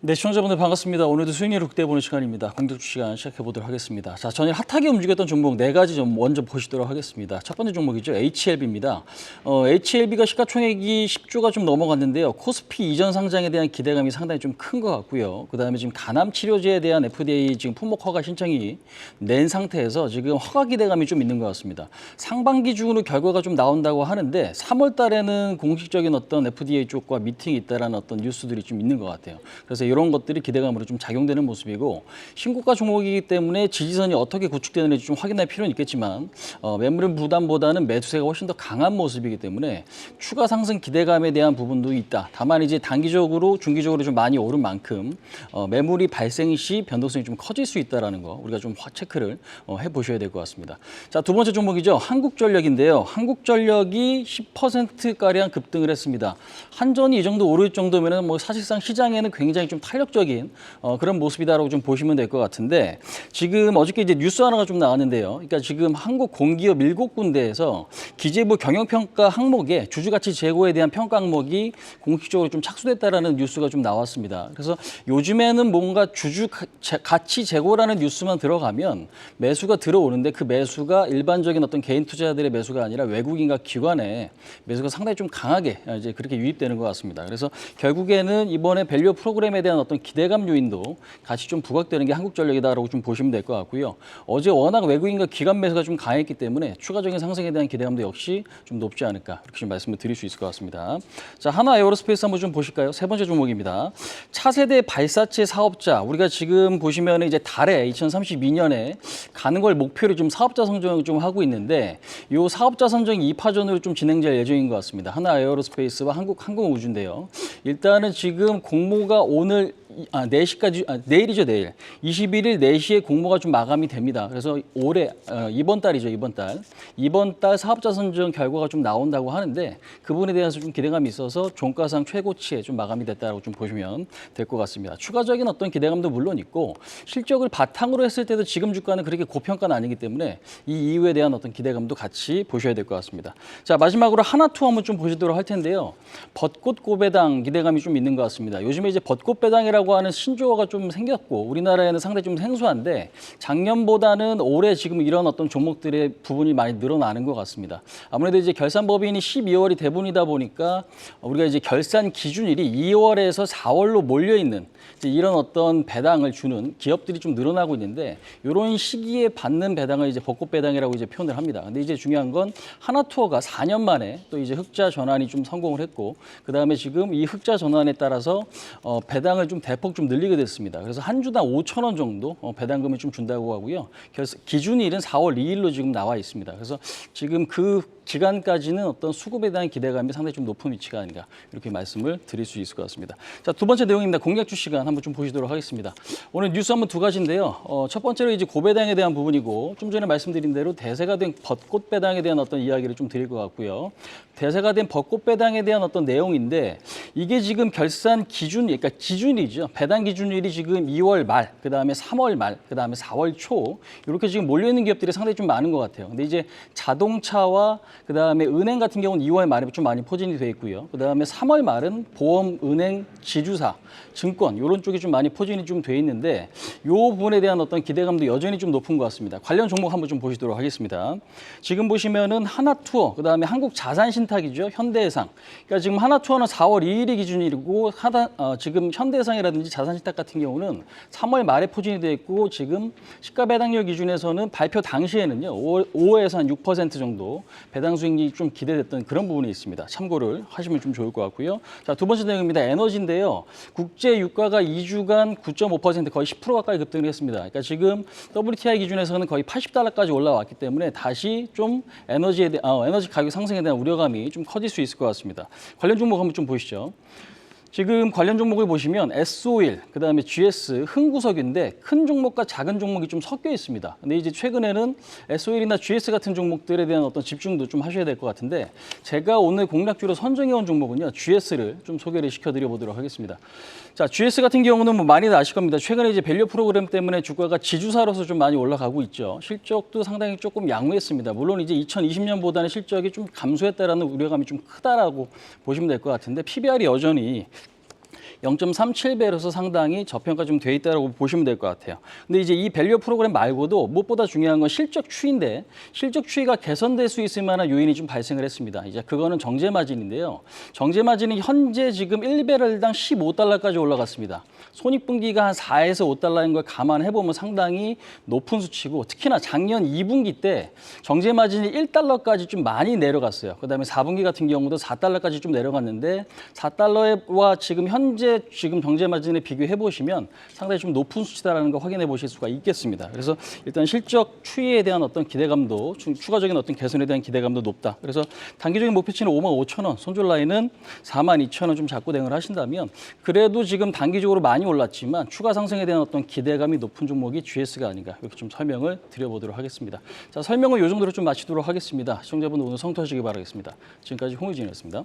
네, 시청자분들 반갑습니다. 오늘도 수익률을 극대화해보는 시간입니다. 공격주 시간 시작해보도록 하겠습니다. 자, 전일 핫하게 움직였던 종목 4가지 좀 먼저 보시도록 하겠습니다. 첫 번째 종목이죠. HLB입니다. HLB가 시가총액이 10조가 좀 넘어갔는데요. 코스피 이전 상장에 대한 기대감이 상당히 좀 큰 것 같고요. 그다음에 지금 간암 치료제에 대한 FDA 지금 품목 허가 신청이 낸 상태에서 지금 허가 기대감이 좀 있는 것 같습니다. 상반기 중으로 결과가 좀 나온다고 하는데 3월 달에는 공식적인 어떤 FDA 쪽과 미팅이 있다라는 어떤 뉴스들이 좀 있는 것 같아요. 그래서 이런 것들이 기대감으로 좀 작용되는 모습이고 신고가 종목이기 때문에 지지선이 어떻게 구축되는지 좀 확인할 필요는 있겠지만 매물 부담보다는 매수세가 훨씬 더 강한 모습이기 때문에 추가 상승 기대감에 대한 부분도 있다. 다만 이제 단기적으로 중기적으로 좀 많이 오른 만큼 매물이 발생 시 변동성이 좀 커질 수 있다라는 거 우리가 좀 체크를 해보셔야 될 것 같습니다. 자, 두 번째 종목이죠. 한국전력인데요. 한국전력이 10%가량 급등을 했습니다. 한전이 이 정도 오를 정도면 뭐 사실상 시장에는 굉장히 좀 탄력적인 그런 모습이다라고 좀 보시면 될 것 같은데 지금 어저께 이제 뉴스 하나가 좀 나왔는데요. 그러니까 지금 한국 공기업 7군데에서 기재부 경영평가 항목에 주주가치 제고에 대한 평가 항목이 공식적으로 좀 착수됐다라는 뉴스가 좀 나왔습니다. 그래서 요즘에는 뭔가 주주가치 제고라는 뉴스만 들어가면 매수가 들어오는데 그 매수가 일반적인 어떤 개인 투자자들의 매수가 아니라 외국인과 기관의 매수가 상당히 좀 강하게 이제 그렇게 유입되는 것 같습니다. 그래서 결국에는 이번에 밸류 프로그램에 대한 어떤 기대감 요인도 같이 좀 부각되는 게 한국전력이다라고 좀 보시면 될 것 같고요. 어제 워낙 외국인과 기관 매수가 좀 강했기 때문에 추가적인 상승에 대한 기대감도 역시 좀 높지 않을까 이렇게 좀 말씀을 드릴 수 있을 것 같습니다. 자, 하나에어로스페이스 한번 좀 보실까요? 세 번째 종목입니다. 차세대 발사체 사업자 우리가 지금 보시면 이제 달에 2032년에 가는 걸 목표로 좀 사업자 선정을 좀 하고 있는데 이 사업자 선정이 2파전으로 좀 진행될 예정인 것 같습니다. 하나에어로스페이스와 한국항공우주인데요. 일단은 지금 공모가 오늘 4시까지, 내일이죠, 내일. 21일 4시에 공모가 좀 마감이 됩니다. 그래서 올해, 이번 달이죠, 이번 달. 이번 달 사업자 선정 결과가 좀 나온다고 하는데 그 부분에 대해서 좀 기대감이 있어서 종가상 최고치에 좀 마감이 됐다고 좀 보시면 될 것 같습니다. 추가적인 어떤 기대감도 물론 있고 실적을 바탕으로 했을 때도 지금 주가는 그렇게 고평가는 아니기 때문에 이 이유에 대한 어떤 기대감도 같이 보셔야 될 것 같습니다. 자, 마지막으로 하나투어 한번 좀 보시도록 할 텐데요. 벚꽃 고배당 기대감이 좀 있는 것 같습니다. 요즘에 이제 벚꽃 배당이라고 하는 신조어가 좀 생겼고 우리나라에는 상당히 좀 생소한데 작년보다는 올해 지금 이런 어떤 종목들의 부분이 많이 늘어나는 것 같습니다. 아무래도 이제 결산법인이 12월이 대부분이다 보니까 우리가 이제 결산 기준일이 2월에서 4월로 몰려 있는 이런 어떤 배당을 주는 기업들이 좀 늘어나고 있는데 이런 시기에 받는 배당을 이제 벚꽃 배당이라고 이제 표현을 합니다. 근데 이제 중요한 건 하나투어가 4년 만에 또 이제 흑자 전환이 좀 성공을 했고 그다음에 지금 이 흑자 전환에 따라서 배당을 좀 대폭 좀 늘리게 됐습니다. 그래서 한 주당 5,000원 정도 배당금을 좀 준다고 하고요. 기준일은 4월 2일로 지금 나와 있습니다. 그래서 지금 그 기간까지는 어떤 수급에 대한 기대감이 상당히 좀 높은 위치가 아닌가 이렇게 말씀을 드릴 수 있을 것 같습니다. 자, 두 번째 내용입니다. 공략주 시간 한번 좀 보시도록 하겠습니다. 오늘 뉴스 한번 두 가지인데요. 첫 번째로 이제 고배당에 대한 부분이고 좀 전에 말씀드린 대로 대세가 된 벚꽃 배당에 대한 어떤 이야기를 좀 드릴 것 같고요. 대세가 된 벚꽃 배당에 대한 어떤 내용인데 이게 지금 결산 기준, 그러니까 기준이죠. 배당 기준일이 지금 2월 말, 그다음에 3월 말, 그다음에 4월 초 이렇게 지금 몰려 있는 기업들이 상당히 좀 많은 것 같아요. 근데 이제 자동차와 그다음에 은행 같은 경우는 2월 말에 좀 많이 포진이 돼 있고요. 그다음에 3월 말은 보험, 은행, 지주사, 증권 이런 쪽이 좀 많이 포진이 좀 돼 있는데 이 부분에 대한 어떤 기대감도 여전히 좀 높은 것 같습니다. 관련 종목 한번 좀 보시도록 하겠습니다. 지금 보시면은 하나투어, 그다음에 한국자산신탁이죠. 현대해상. 그러니까 지금 하나투어는 4월 2일이 기준이고 지금 현대해상이라든지 자산신탁 같은 경우는 3월 말에 포진이 돼 있고 지금 시가 배당률 기준에서는 발표 당시에는요 5에서 한 6% 정도 배당 수익이 좀 기대됐던 그런 부분이 있습니다. 참고를 하시면 좀 좋을 것 같고요. 자, 두 번째 내용입니다. 에너지인데요. 국제 유가가 2주간 9.5% 거의 10% 가까이 급등을 했습니다. 그러니까 지금 WTI 기준에서는 거의 80달러까지 올라왔기 때문에 다시 좀 에너지 가격 상승에 대한 우려감이 좀 커질 수 있을 것 같습니다. 관련 종목 한번 좀 보시죠. 지금 관련 종목을 보시면 S-오일, 그다음에 GS, 흥구석인데 큰 종목과 작은 종목이 좀 섞여 있습니다. 근데 이제 최근에는 S-오일이나 GS 같은 종목들에 대한 어떤 집중도 좀 하셔야 될 것 같은데 제가 오늘 공략주로 선정해온 종목은요 GS를 좀 소개를 시켜드려 보도록 하겠습니다. 자, GS 같은 경우는 뭐 많이들 아실 겁니다. 최근에 이제 밸류 프로그램 때문에 주가가 지주사로서 좀 많이 올라가고 있죠. 실적도 상당히 조금 양호했습니다. 물론 이제 2020년보다는 실적이 좀 감소했다라는 우려감이 좀 크다라고 보시면 될 것 같은데 PBR이 여전히 0.37배로서 상당히 저평가 좀 돼 있다고 보시면 될 것 같아요. 근데 이제 이 밸류 프로그램 말고도 무엇보다 중요한 건 실적 추이인데 실적 추이가 개선될 수 있을 만한 요인이 좀 발생을 했습니다. 이제 그거는 정제 마진인데요. 정제 마진이 현재 지금 1배럴당 15달러까지 올라갔습니다. 손익분기가 한 4에서 5달러인 걸 감안해 보면 상당히 높은 수치고 특히나 작년 2분기 때 정제 마진이 1달러까지 좀 많이 내려갔어요. 그다음에 4분기 같은 경우도 4달러까지 좀 내려갔는데 4달러와 지금 현재 정제 마진에 비교해 보시면 상당히 좀 높은 수치다라는 거 확인해 보실 수가 있겠습니다. 그래서 일단 실적 추이에 대한 어떤 기대감도 추가적인 어떤 개선에 대한 기대감도 높다. 그래서 단기적인 목표치는 55,000원, 손절 라인은 42,000원 좀 잡고 대응을 하신다면 그래도 지금 단기적으로 많이 올랐지만 추가 상승에 대한 어떤 기대감이 높은 종목이 GS가 아닌가 이렇게 좀 설명을 드려보도록 하겠습니다. 자, 설명을 이 정도로 좀 마치도록 하겠습니다. 시청자분 오늘 성투하시기 바라겠습니다. 지금까지 홍의진이었습니다.